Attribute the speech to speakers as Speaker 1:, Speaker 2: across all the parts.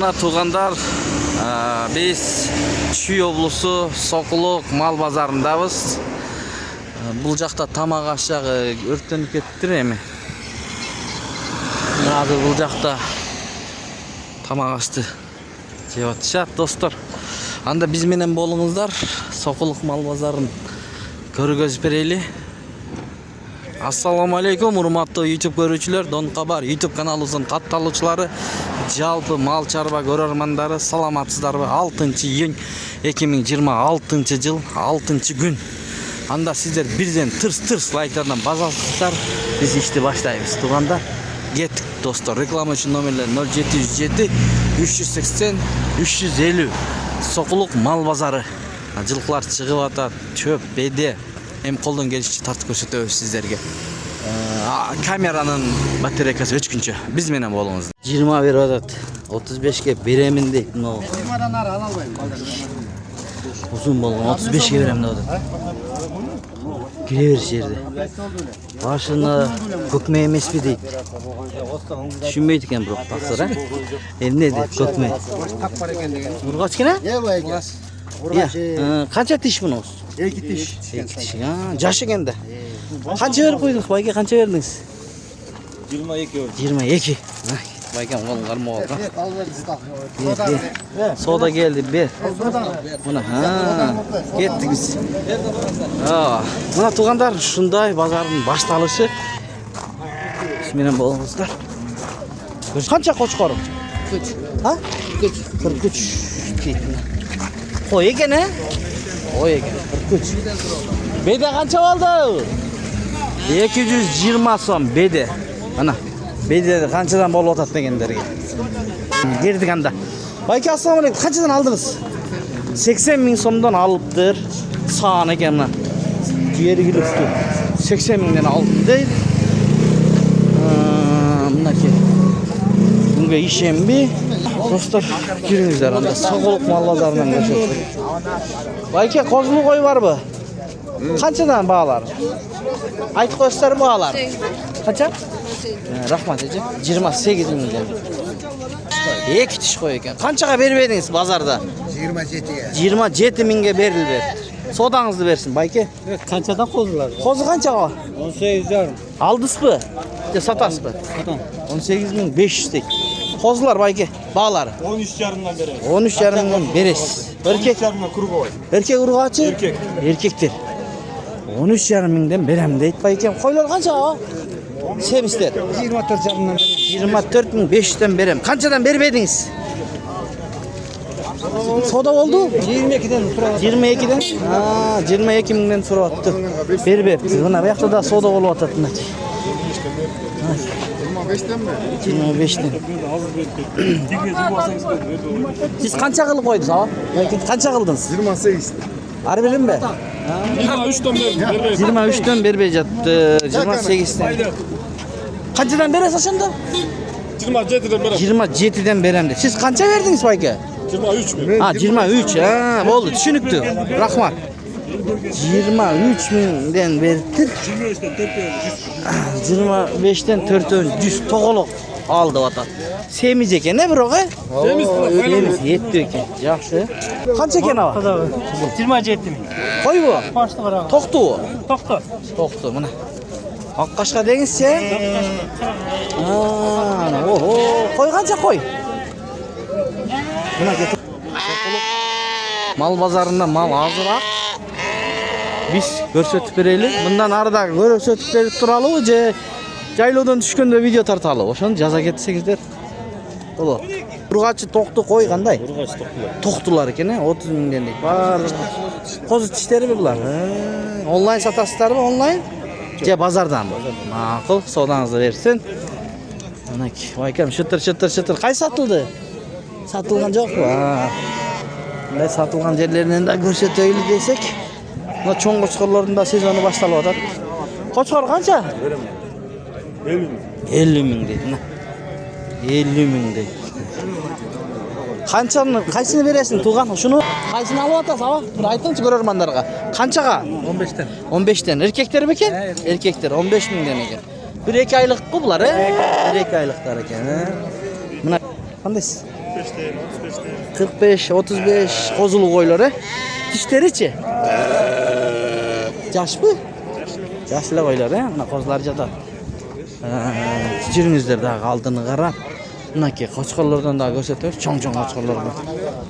Speaker 1: Mına tuğanlar, biz Çuy облысы Sokuluk mal bazarındabız. Бұл жақта тамақ ашағы өрттеніп кетті эми. Hazır бұл жақта тамақ ашты жеп атышат достор. Анда биз менен болуңуздар, Sokuluk mal bazарын көргөзүп берели. Assalamu alaikum урматтуу YouTube көрүүчүлөр, Дон Кабар YouTube каналыбыздын катталуучулары, жалпы мал чарба көрөрмандары, саламатсыздарбы? 6-июнь 2026 жыл 6-күн. Анда сиздер бирден тырс лайктардан базалсыздар. Биз ишти баштайбыз. Туганда кеттик достор. Реклама үчүн номерлер 0707 380 350. Sokuluk мал базары. Жылкылар чыгып атат, чөп, беде. Hem koldan gelişçi tartı көрсөтөбүз sizlerge. Kameranın batareyası өчкүнчө. Biz менен болуңуз. 20 берип атат. 35ке беремин дейт.
Speaker 2: 20дан ары ала албайм.
Speaker 1: Uzun болгон 35ке берем деп атат. Кире бер жерде. Башына көкмө эмеспи дейт. Түшүнбөйт экен бирок таксыр, эмне дейт көкмө.
Speaker 2: Так бар экен деген.
Speaker 1: Ургач кene? Канча тиш мунуз?
Speaker 2: 2 тиш.
Speaker 1: 2 тиш. Жашы кенде. Канча берип койдуңуз? Байке канча бердиңиз?
Speaker 2: 22.
Speaker 1: 22. Байке колун кармап алган. Сода келди, бер. Мына, кеттик биз. Мына туугандар, ушундай базардын башталышы. Биз менен болуңуздар. Канча кочкору? 43. Кой экен, Ой экен, 43. Беде канча болду? 220 сом беде. Ana, bede kançadan болуп атат дегендерге. Бердик анда. Байке, ассаламу алейкум. Канчадан алдыңыз? 80 миң сомдон алыптыр. Саан экен мына. Жергиликтүү. 80 миңден алып дейт. Мынакей. Бүгүнкү ишемби? Достор, кириңиздер анда Sokuluk мал базарынан көрсөтөм. Байке, козулуу кой барбы? Канчадан баалар? Айтып коесуздар баалар. Канча? Рахмат эже. 28 миңден. 2 тиш кой экен. Канчага бербедиңиз базарда?
Speaker 2: 27ге.
Speaker 1: 27 миңге берилди. Содаңызды берсин, байке.
Speaker 2: Канчадан козулар?
Speaker 1: Козу канчага?
Speaker 2: 18,5.
Speaker 1: Алдысызбы? Же сатасызбы?
Speaker 2: Сатам.
Speaker 1: 18.500 дейт. Козулар байке, баалары?
Speaker 2: 13,5-дан берем.
Speaker 1: 13,5 миңден бересиз. Эркек?
Speaker 2: 13,5-дан кургой.
Speaker 1: Эркек ургачы?
Speaker 2: Эркек.
Speaker 1: Эркектер. 13,5 миңден берем дейт байке. Койлор канчага? Семистер.
Speaker 2: 24,5-дан берем.
Speaker 1: 24.500'den берем. Канчадан бербедиңиз? Сода болду?
Speaker 2: 22'den сурап.
Speaker 1: 22'den? 22 миңден сурап атты. Бербепсиз. Мына буякта да сода болуп атат мына.
Speaker 2: 25'ten mi?
Speaker 1: 25'ten. Siz kança kılıp koydunuz ha? Kança kıldınız?
Speaker 2: 28.
Speaker 1: Harbi mi be?
Speaker 2: 23'ten berbe.
Speaker 1: 23'ten berbe jattı. 28'ten. Kançadan beresiz aşında?
Speaker 2: 27'den berem.
Speaker 1: 27'den beremdi. Siz kança verdiniz bayke?
Speaker 2: 23 mi?
Speaker 1: 23. Oldu. Düşünüktü. Rahmat. 23 miңден бериптир. 25'ten 400 to'g'liq aldı атат. Semiz eкен, бирок, Semiz yetti eкен. Жакшы. Канча eкен ава?
Speaker 3: 27 миң.
Speaker 1: Койбу?
Speaker 3: Башты караган.
Speaker 1: Токту.
Speaker 3: Токто.
Speaker 1: Мына. Аккашка деңизчи? Кой канча кой? Мына кетип. Мал базарында мал азыраак. Biz көрсөтүп берели. Мындан арыда көрсөтүп берип туралыбы же жайлоодон түшкөндө видео тарталы. Ошону жаза кетсеңиздер болот. Ургачы токту кой кандай?
Speaker 2: Ургач токтулар.
Speaker 1: Токтулар экен, 30 миңден дейт. Бар. Козу тиштерби булар? Онлайн сатасыздарбы? Онлайн? Же базарданбы? Макул, содаңызды берсин. Мынакей, байкам шытыр. Кай сатылды? Сатылган жокпу? Мындай сатылган жерлеринен да көрсөтөйлү десек. Мына чоң кочкорлордун да сезону башталып атат. Кочкор канча? 50 миң дейт. 50 миң дейт. Канчаны, кайсыны бересиң тууган? Ушуну кайсыны алып атасыз, аба? Бир айтыңчы көрөрмандарга. Канчага?
Speaker 2: 15'ten.
Speaker 1: 15'ten. Erkekler mi eкен? Erkekler 15 miңден eкен. 1-2 айлык кы булар, 1-2 айлыктар eкен. Мына кандайсыз? 45-35 kozulu koyları. Dişleriçi. Yaş mı? Yaşlı koyları he. Buna kozlarca da. Жүріңіздер дағы алдыны қарап. Мынакей қошқарлардан да көрсетеміз. Чоң-чоң қошқарлар бар.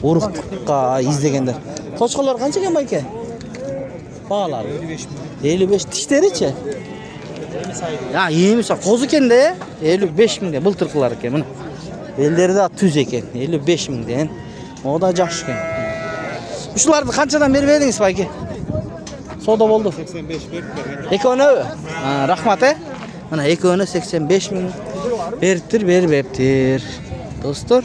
Speaker 1: Урықтыққа издегендер. Қошқарлар қанша екен байке? Бағалары 55. Дişleriçi. Ya iyiymiş. Koz eкен de 55 mingde былтыркылар екен. Мына. Белдері de түз екен. 55 mingден. O da жақсы екен. Ушуларды қаншадан беріп едіңіз байке? Сода болды.
Speaker 2: 85 berip bergen.
Speaker 1: Ekonomi. Rahmat he. Mana ekonomi 85 ming beriptir, beriptir. Dostlar.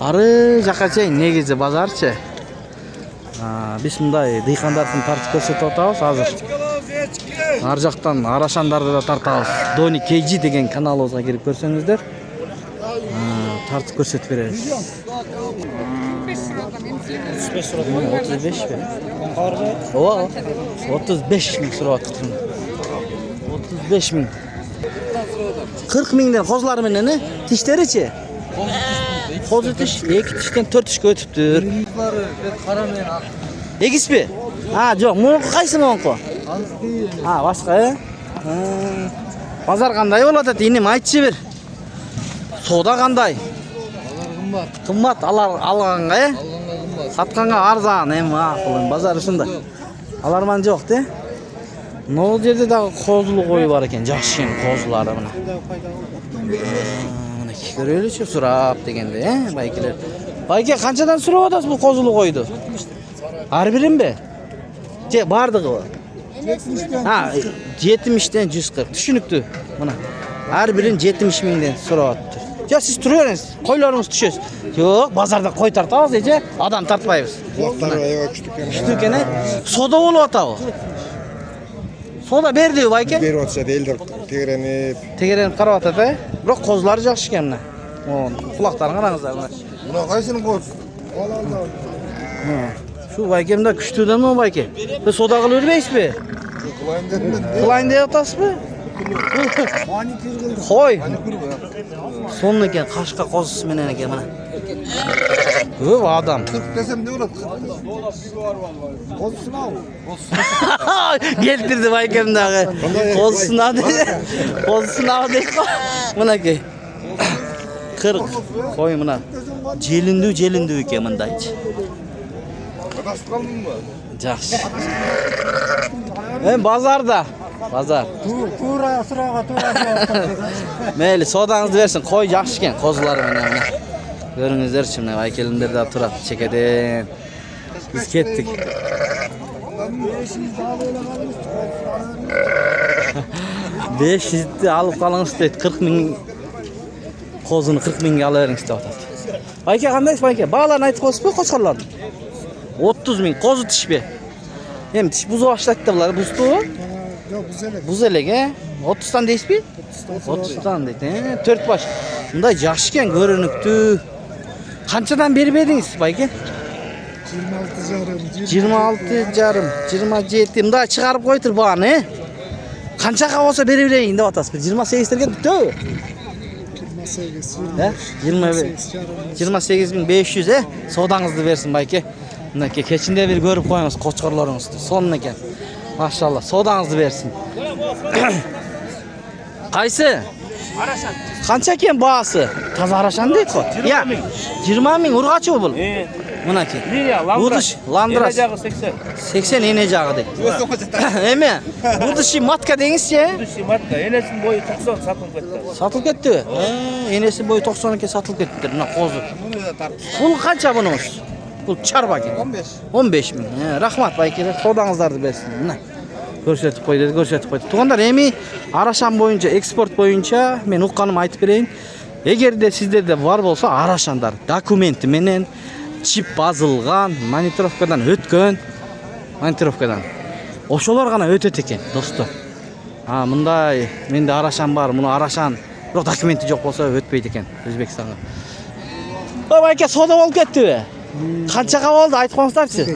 Speaker 1: Ары жаққа чейин негизи базарчы. Биз мындай дыйкандардын тартып көрсөтүп атабыз азыр. Ар жактан арашандарды да тартабыз. Дони KG деген каналыбызга кирип көрсөңүздөр. Тартып көрсөтүп беребиз. 35 mi? Ova 35 ming surap attık. 35 ming. 40 mingden kozlar meneni dişleriçi. Kozu diş, iki dişten 4 dişke ötüptür. Egis mi? Ha, yok. Monku kaysı monku? Ha, başka ya? Pazar kanday oladı? Inim aytçı bir. Soda kanday? Kımbat alğanға ya? Satqanға arzan hem ақылын базар ушунда. Аларман жоқ де. Нол жерде дагы козулу кою бар экен, жакшы экен козулары мына. Мына көрөлүчү сурап дегенде, байкелер. Байке канчадан сурап атасыз бул козулу койду? Ар биринби? Же бардыгы? 70'ten 140. Түшүнүктүү. Мына. Ар бирин 70 миңден сурап атты. Ya siz duruyorsunuz, koylarımız düşüyoruz. Yok, pazarda koy tartağız diyece, adam tartmayız. Küçtük gene, soda olup atağı. Soda ber diyor bayke.
Speaker 2: Berip atsa değildir.
Speaker 1: Tegerenip karab atadı. Bırak kozları jakşı eкен. Kulaklarını qarаңыздар.
Speaker 2: Buna kaysını koz?
Speaker 1: Şu baykemde küçtüğüden mi bayke? Soda kılır beyiz mi? Kılayın diye atasız mı? Koy. Sonun eken kaşka kozusu menen eken mana. Көп adam.
Speaker 2: 40 desem ne olur? Kozusunu al.
Speaker 1: Geldirdi baykemdagi. Kozusunu al dedi. Kozusunu al dedi. Mına ki. 40. Koy mına. Jelindүү eken mındayчы.
Speaker 2: Kadastır aldın mı?
Speaker 1: Жақсы. Bazarda. Bazar.
Speaker 3: Tuğra sırağa tuğra.
Speaker 1: Meyli sodаңызды берсін. Қой жақсы екен қозылары менен. Көріңіздер şimdi байкелімдер де тұрады чекеден. Біз кеттік. 500'ді алып қалыңыз дейді. 40 мың қозыны 40 мыңға ала беріңіз деп атады. Байке қандайсыз байке? Бағаларын айтып қойсыз ба қошқарлардың? 30 мың қозы тişпе. Hem tiş buzu başlattı da bunlar. Buzdu o?
Speaker 2: Yok güzel.
Speaker 1: Buz elek he? 30'dan deysiz mi? 30'dan deydi. 4 baş. Bunda yaşken görünüktü. Kançadan beri bediniz bayke? 26 jarım. 27. Bunda çıkarıp koytur bağını he? Kançaga olsa beri bileyim de atasız. 28 tergen bitti o? 28.500 he? Sodanızdı versin bayke. Mınaki keçinde bir görüp koyuңuz qoçqorlaryňyzdy. Sonun eken. Maşallah, sodaňyzdy bersin. Qaysı?
Speaker 3: Araşan.
Speaker 1: Kança eken baası? Taza araşan deyik ko. Ya, 20 ming urgaçy bul. Mınaki. Buduş, landıras. 80 ene jağı deyik. Eme, buduşy matka deňizçe?
Speaker 3: Buduşy matka, enesinin boyu 90 satılıp ketdi.
Speaker 1: Satılıp ketdi. Enesi boyu 90 eke satılıp ketdi. Mına qozu. Bul kança bunuz? Bu çarba ki. 15 min. Rahmat baykeler. Sodaňyzdardy bersin. Mına. Görsetip koy dedi, görsetip koydu. Tuğanlar emi Araşan boyunca, eksport boyunca men uqqanym aytyp bereyin. Egerde sizlerde var bolsa Araşandar dokumenti menen çip bazılgan, monitorovkadan ötkön. Monitorovkadan. Oşolar gana ötöt eken, dostlar. Ha, mınday mende Araşan bar, muну Araşan. Biroq dokumenti jok bolsa ötpeydi eken Özbekistanга. O bayke soda bolup ketdi. Kançaga oldu aytıp koňuzdarçy?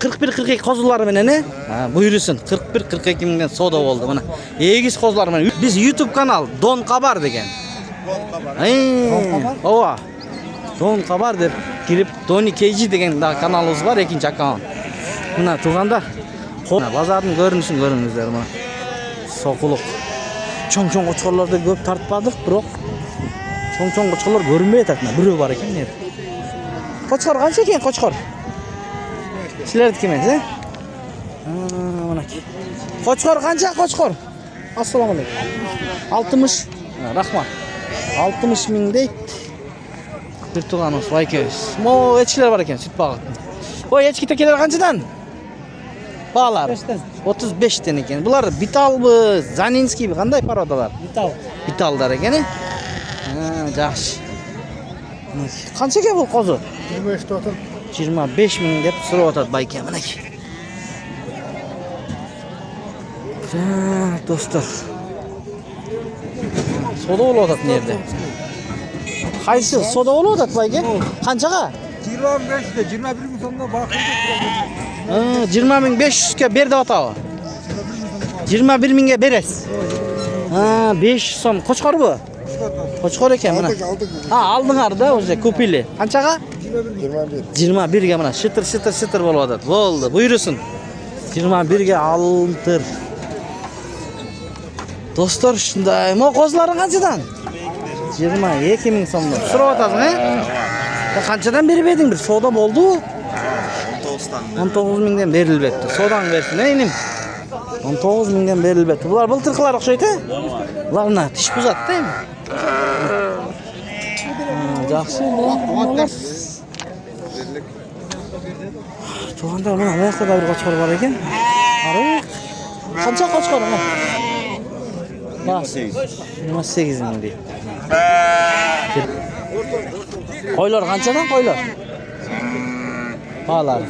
Speaker 1: 41-42 kozulary menen he? Ha, buyursun. 41-42 mingden soda oldu mana. Egis kozulary menen. Biz YouTube kanal Don Kabar degen. Don Kabar? Ova. Don Kabar деп кирип Дони KG деген да каналыбыз бар, экинчи аккаунт. Мына туугандар, базардын көрүнүшүн көрүңүздөр мына. Сокулук. Чоң-чоң кочкорлорду көп тартпадык, бирок чоң-чоң кочкорлор көрүнбөй атат. Бирөө бар экен мен. Кочкор канча экен кочкор? Силердики эмес, Мынакей. Кочкор канча кочкор? Ассаламу алейкум. 60. Рахмат. 60 миң дейт. Bir tuğanımız var ki. Mo eçkiler var ekan, süt bağı. O eçki tekeler kançadan? Bağlar. 35'ten ekan. Bular Bital mı, Zaninski mi? Kanday parodalar?
Speaker 3: Bital.
Speaker 1: Bitaldar ekan. Ha, yaxşı. Kança ekan bu qozu?
Speaker 2: 25 to'tin.
Speaker 1: 25 ming deb so'rab o'tadi bayka minaki. Do'stlar. Soda bo'lyapti bu yerda. Qaysi soda bo'lyapti bayka? Qanchaga?
Speaker 2: 25 de 21 ming so'mga baqirdik.
Speaker 1: 20.500 ga ber deb atadi. 21 mingga berasiz. Ha, 500 so'm. Qo'chqor bu? Qo'chqor ekan mana. Ha, aldinglar-da o'zi ko'pili. Qanchaga? 21 ga mana shitir bo'lyapti. Bo'ldi, buyursin. 21 ga alındır. Dostlar shunday. Mo qo'zlaring qanchadan? 22 ming so'mdan. So'rab o'tasizmi? Qanchadan berib eding? Bir savdo bo'ldi. 19 mingdan berilibdi. Savdodan bersin, inim. 19 mingdan berilibdi. Bular biltirqilar o'xshaydi. Bularni tish buzatdi. Yaxshi bu. To'g'anda mana bu yoqda bir qo'chqor bor ekan. Ariq. Qancha qo'chqor bu? 28 ming deydi. Qo'ylar qanchadan qo'ylar? Pahalar.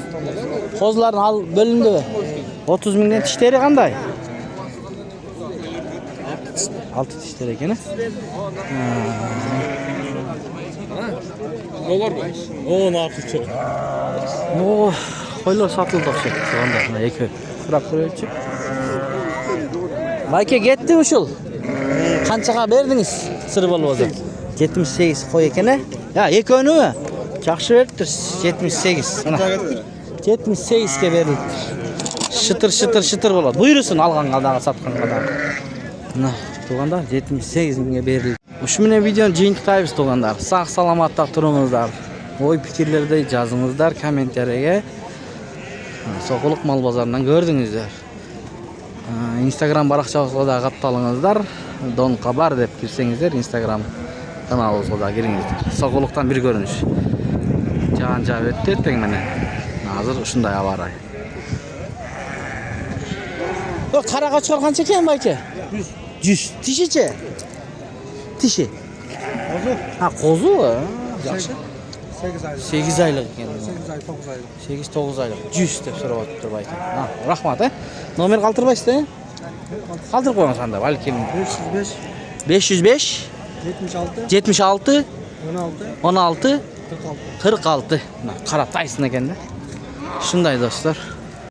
Speaker 1: Qo'zlarni al bo'lindi. 30 mingdan tishtari qanday? 6 tishtari ekan.
Speaker 3: Dolar mı? 16 çık.
Speaker 1: O, qo'ylar sotildi o'xshaydi. Qanday eki. So'rab ko'raychi. Bayka ketdi ushul. Qanchaga berdingiz? Sir bo'lib o'zi. 78 qo'y ekan-a? Ya, ekonimi? Yaxshi beribdir. 78. Mana. 78 ga berildi. Shitir bo'ladi. Buyursin alganlarga, satganlarga. Mana, to'g'anda 78 mingga berildi. Ushmine videoni jeyintaymiz to'g'anlar. Sog' salomatda turingizlar. Oy fikrlarda yozingizlar kommentariyaga. Soquluq mol bozoridan ko'rdingizlar. Instagram baraqchasiga qatalingizlar. Don Kabar deb kirsengizlar Instagram kanalimizga kiringizlar. Soquluqdan bir ko'rinish. Jahan o'tdi teng mana. Hozir shunday avaray. Bu qara qo'chqor qancha ekan bayka? 100. Tishichi? Tishi.
Speaker 2: Qo'zi?
Speaker 1: Ha, qo'zi. Yaxshi.
Speaker 2: 8 aylık.
Speaker 1: 8 aylık ekan.
Speaker 2: 8 ay, 9 aylık.
Speaker 1: 8-9 aylık. 100 deb so'rayapti bayka. Ha, rahmat, Nomer qoldirmaysizda? Qoldirib qo'ying sanda, balki 505 76 16 46. Mana qarab taysin ekanda. Shunday do'stlar.